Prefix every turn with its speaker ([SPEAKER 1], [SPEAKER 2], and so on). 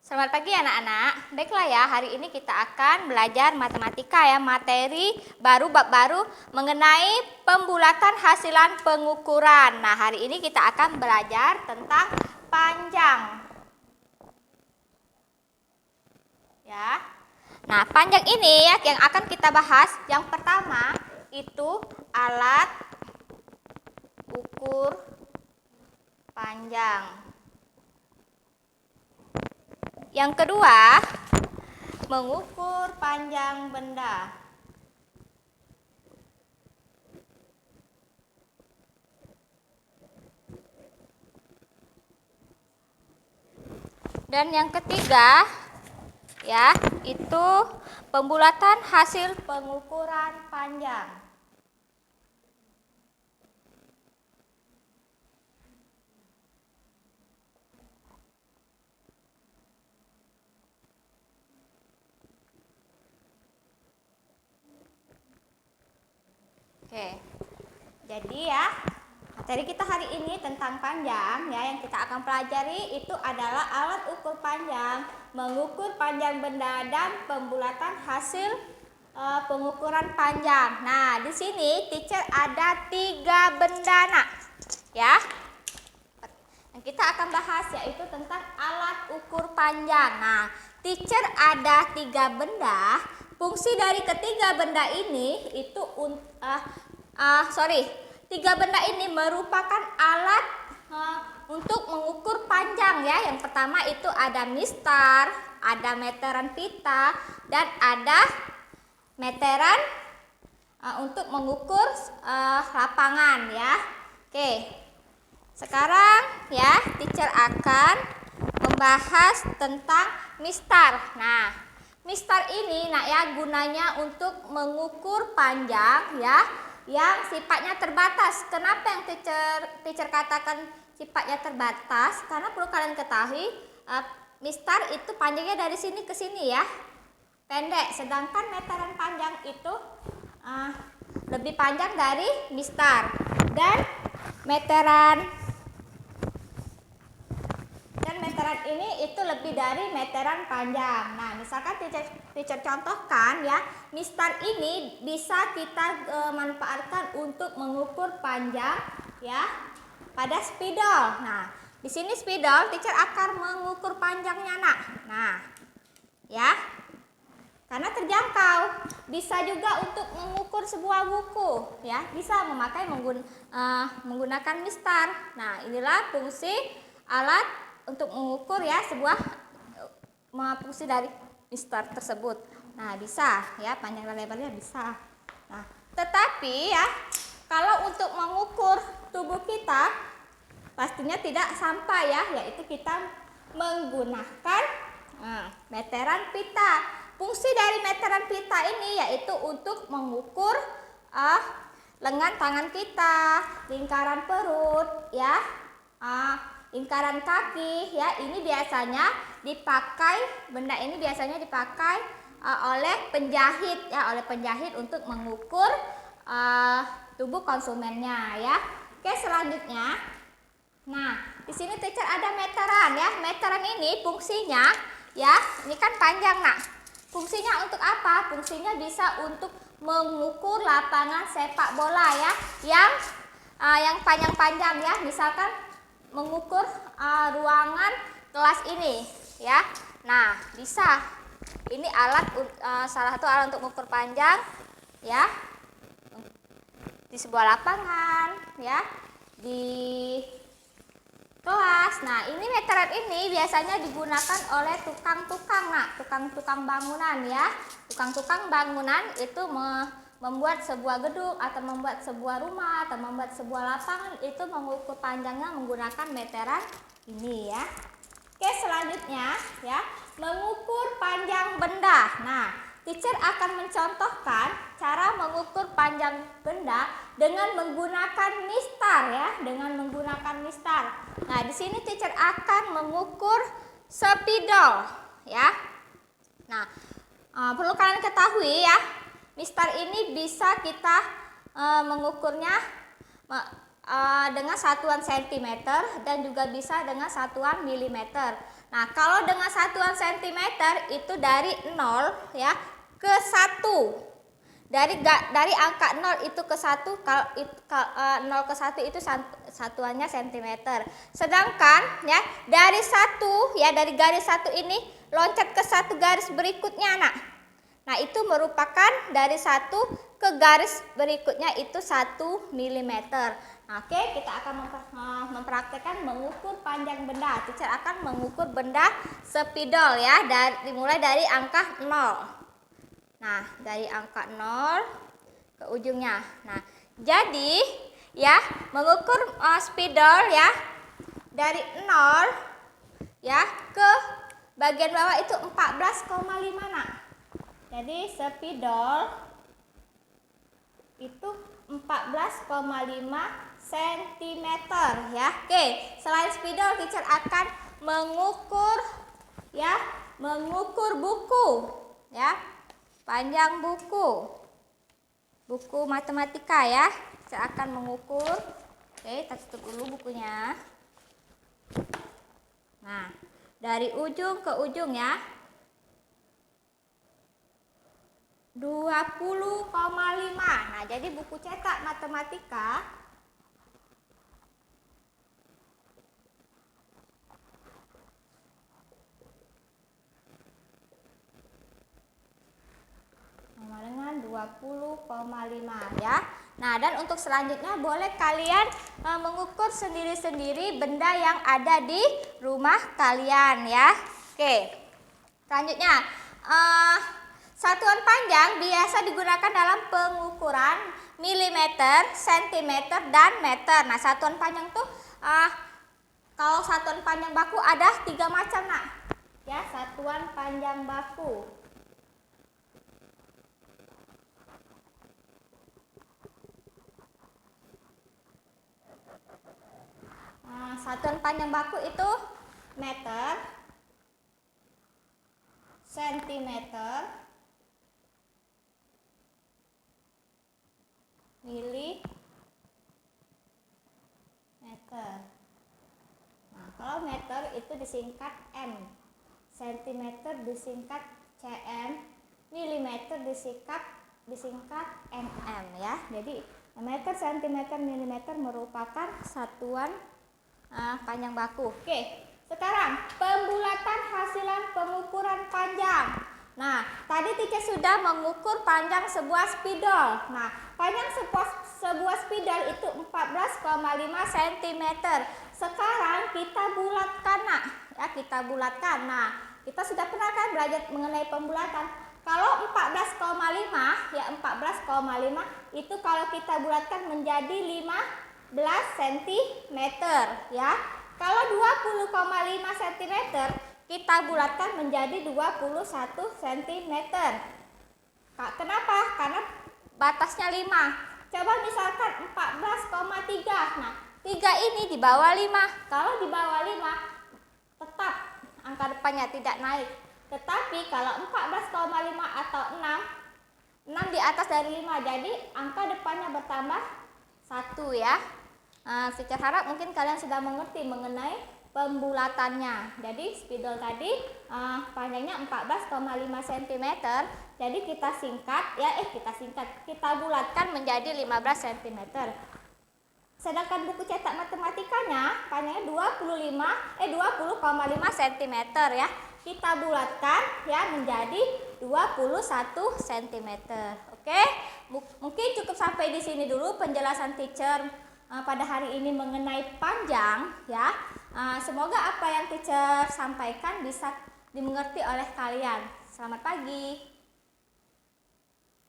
[SPEAKER 1] Selamat pagi anak-anak. Baiklah ya, hari ini kita akan belajar matematika ya, materi baru, bab baru mengenai pembulatan hasilan pengukuran. Nah, hari ini kita akan belajar tentang panjang. Ya. Nah, panjang ini ya yang akan kita bahas. Yang pertama itu alat ukur panjang. Yang kedua, mengukur panjang benda. Dan yang ketiga, ya, itu pembulatan hasil pengukuran panjang. Oke, jadi ya materi kita hari ini tentang panjang ya, yang kita akan pelajari itu adalah alat ukur panjang, mengukur panjang benda dan pembulatan hasil pengukuran panjang. Nah, di sini teacher ada 3 benda nak, ya. Yang kita akan bahas yaitu tentang alat ukur panjang. Nah, teacher ada 3 benda. Fungsi dari ketiga benda ini itu 3 benda ini merupakan alat untuk mengukur panjang ya. Yang pertama itu ada mistar, ada meteran pita, dan ada meteran untuk mengukur lapangan ya. Oke. Sekarang ya, teacher akan membahas tentang mistar. Nah, mistar ini nak ya gunanya untuk mengukur panjang ya yang sifatnya terbatas. Kenapa yang teacher katakan sifatnya terbatas? Karena perlu kalian ketahui mistar itu panjangnya dari sini ke sini ya, pendek. Sedangkan meteran panjang itu lebih panjang dari mistar. Dan meteran ini itu lebih dari meteran panjang. Nah, misalkan teacher contohkan ya, mistar ini bisa kita manfaatkan untuk mengukur panjang ya pada spidol. Nah, di sini spidol teacher akan mengukur panjangnya nak. Nah, ya. Karena terjangkau. Bisa juga untuk mengukur sebuah buku ya, bisa menggunakan mistar. Nah, inilah fungsi alat untuk mengukur ya sebuah fungsi dari mistar tersebut. Nah, bisa ya, panjang dan lebarnya bisa. Nah, tetapi ya kalau untuk mengukur tubuh kita pastinya tidak sampai ya, yaitu kita menggunakan meteran pita. Fungsi dari meteran pita ini yaitu untuk mengukur lengan tangan kita, lingkaran perut ya, lingkaran kaki ya. Ini biasanya dipakai, benda ini biasanya dipakai oleh penjahit ya, oleh penjahit untuk mengukur tubuh konsumennya ya. Oke, selanjutnya, nah di sini teacher ada meteran ya. Meteran ini fungsinya ya, ini kan panjang nak. Fungsinya untuk apa? Fungsinya bisa untuk mengukur lapangan sepak bola ya, yang panjang-panjang ya. Misalkan mengukur ruangan kelas ini ya. Nah, bisa. Ini alat salah satu alat untuk mengukur panjang ya. Di sebuah lapangan ya, di kelas. Nah, ini meteran ini biasanya digunakan oleh tukang-tukang nak, tukang-tukang bangunan ya. Tukang-tukang bangunan itu membuat sebuah gedung atau membuat sebuah rumah atau membuat sebuah lapangan, itu mengukur panjangnya menggunakan meteran ini ya. Oke, selanjutnya ya, mengukur panjang benda. Nah, teacher akan mencontohkan cara mengukur panjang benda dengan menggunakan mistar ya, dengan menggunakan mistar. Nah, di sini teacher akan mengukur spidol ya. Nah, perlu kalian ketahui ya, mistar ini bisa kita mengukurnya dengan satuan cm dan juga bisa dengan satuan milimeter. Nah, kalau dengan satuan sentimeter itu dari 0 ya ke 1. Dari angka 0 itu ke 1, kalau 0 ke 1 itu satuannya sentimeter. Sedangkan ya dari 1 ya, dari garis 1 ini loncat ke satu garis berikutnya, Nak. Nah, itu merupakan dari 1 ke garis berikutnya itu 1 mm. Nah, oke, kita akan mempraktekkan mengukur panjang benda. Teacher akan mengukur benda spidol ya, dimulai dari angka 0. Nah, dari angka 0 ke ujungnya. Nah, jadi ya mengukur spidol ya dari 0 ya ke bagian bawah itu 14,5, Nak. Jadi spidol itu 14,5 cm ya. Oke, selain spidol teacher akan mengukur ya, mengukur buku ya. Panjang buku matematika ya. Saya akan mengukur. Oke, kita tutup dulu bukunya. Nah, dari ujung ke ujung ya 20,5. Nah, jadi buku cetak matematika dengan 20,5 ya. Nah, dan untuk selanjutnya boleh kalian mengukur sendiri-sendiri benda yang ada di rumah kalian ya. Oke. Selanjutnya, satuan panjang biasa digunakan dalam pengukuran milimeter, sentimeter, dan meter. Nah, satuan panjang tuh kalau satuan panjang baku ada 3 macam, Nak. Ya, satuan panjang baku. Satuan panjang baku itu meter, sentimeter, milimeter. Nah, kalau meter itu disingkat M, sentimeter disingkat cm, milimeter disingkat mm ya. Jadi meter, sentimeter, milimeter merupakan satuan panjang baku. Oke, sekarang pembulatan hasilan pengukuran panjang. Nah, tadi teacher sudah mengukur panjang sebuah spidol. Nah, panjang sebuah spidol itu 14,5 cm. Sekarang kita bulatkan, Nak. Ya, kita bulatkan. Nah, kita sudah pernah kan belajar mengenai pembulatan. Kalau 14,5 ya, 14,5 itu kalau kita bulatkan menjadi 15 cm ya. Kalau 20,5 cm kita bulatkan menjadi 21 cm. Kenapa? Karena batasnya 5. Coba misalkan 14,3. Nah, 3 ini di bawah 5. Kalau di bawah 5 tetap angka depannya tidak naik. Tetapi kalau 14,5 atau 6 di atas dari 5, jadi angka depannya bertambah 1 ya. Teacher harap mungkin kalian sudah mengerti mengenai pembulatannya. Jadi spidol tadi panjangnya 14,5 cm. Jadi kita bulatkan menjadi 15 cm. Sedangkan buku cetak matematikanya panjangnya 20,5 cm ya. Kita bulatkan ya menjadi 21 cm. Oke? Mungkin cukup sampai di sini dulu penjelasan teacher pada hari ini mengenai panjang ya. Semoga apa yang teacher sampaikan bisa dimengerti oleh kalian. Selamat pagi.